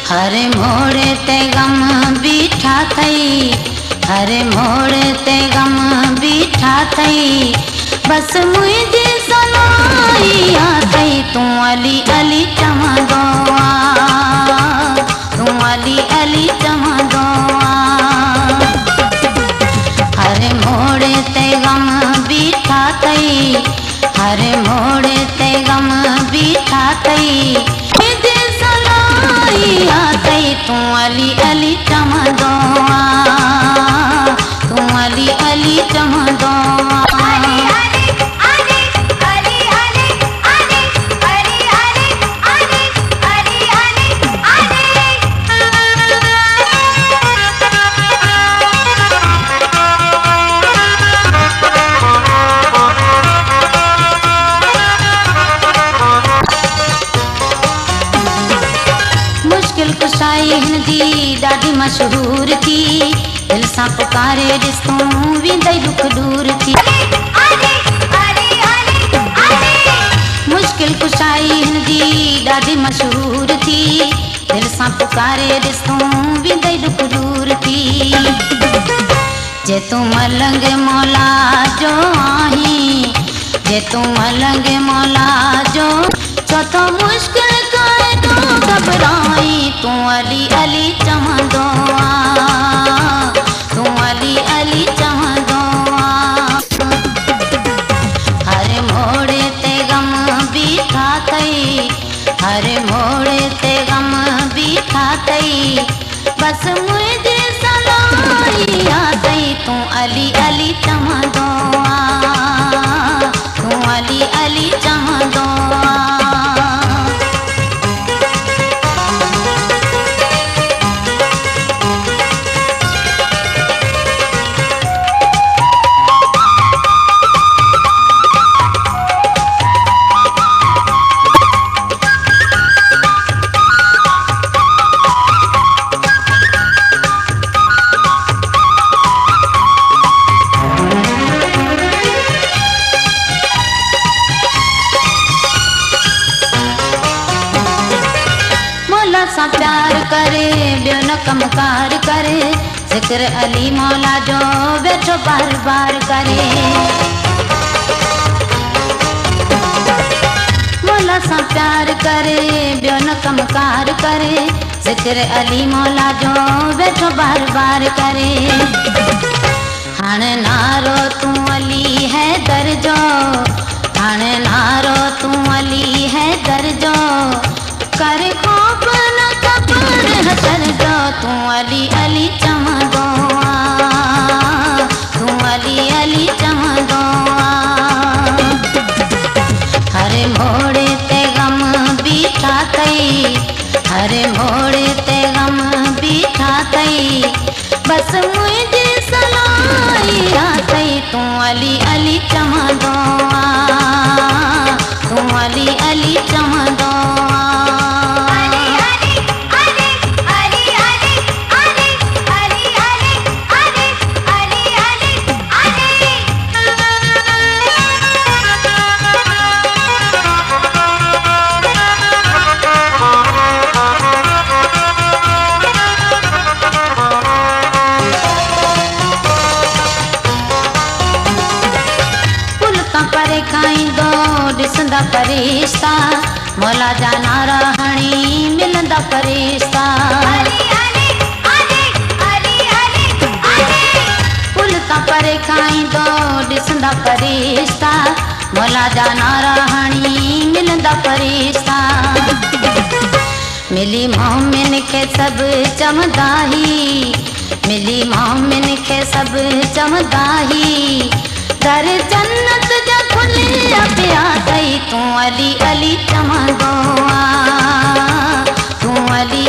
हर मोड़ ते गम बीठा थई, हर मोड़ ते गम बीठा थई, बस मुझे सनाई आथई तू अली अली चवंदो आ, तू अली अली चवंदो आ। हर मोड़ ते गम बीठा थई, हर मोड़ ते गम बीठा थई, मुझे सनाई आथई तू अली अली चवंदो आ, तू अली अली चवंदो आ। मुश्किल कुशाई हिंदी ॾाढी मशहूर थी, दिल सां पुकारे ॾिस तूं वेंदई दुख दूर थी। मुश्किल कुशाई हिंदी ॾाढी मशहूर थी, दिल सां पुकारे ॾिस तूं वेंदई दुख दूर थी। जे तूं मलंग मौला जो आहीं, जे तूं मलंग मौला जो, छो तो मुश्किल काए तो घबराई तू अली अली चवंदो आ, तू अली अली चवंदो आ। हर मोड़ ते गम बीठा थई, हर मोड़ ते गम बीठा थई, बस मुझे सनाई आथई तू अली अली चवंदो आ, तू अली अली चवंदो आ। सा प्यार करे ॿियो न कमकार करे, ज़िक्र अली मौला जो वेठो बार बार करे। मौला सा प्यार करे ॿियो न कमकार करे, ज़िक्र अली मौला जो वेठो बार बार करे। हाणे नारो तू अली है दर्जो, हाणे नारो तू अली है दर्जो, कर खौफ न कबर हसर जो तू अली अली चवंदो आ, तू अली अली चवंदो आ। हर मोड़ ते गम बीठा थई, हर मोड़ ते गम बीठा थई, बस मुझे सनाई आथई तू अली अली चवंदो आ, तू अली अली चवंदो आ। खाईंदो ॾिसंदा फरिश्ता, मौला जा नारा हणी मिलंदा फरिश्ता। पुल तां परे खाईंदो ॾिसंदा फरिश्ता, मौला जा नारा हणी मिलंदा फरिश्ता। मिली मोमिन खे सभु चवंदा ही, मिली मोमिन खे सभु चवंदा ही, दर जन्नत जा खुलिया पिया थई तू अली अली चवंदो आ, तू अली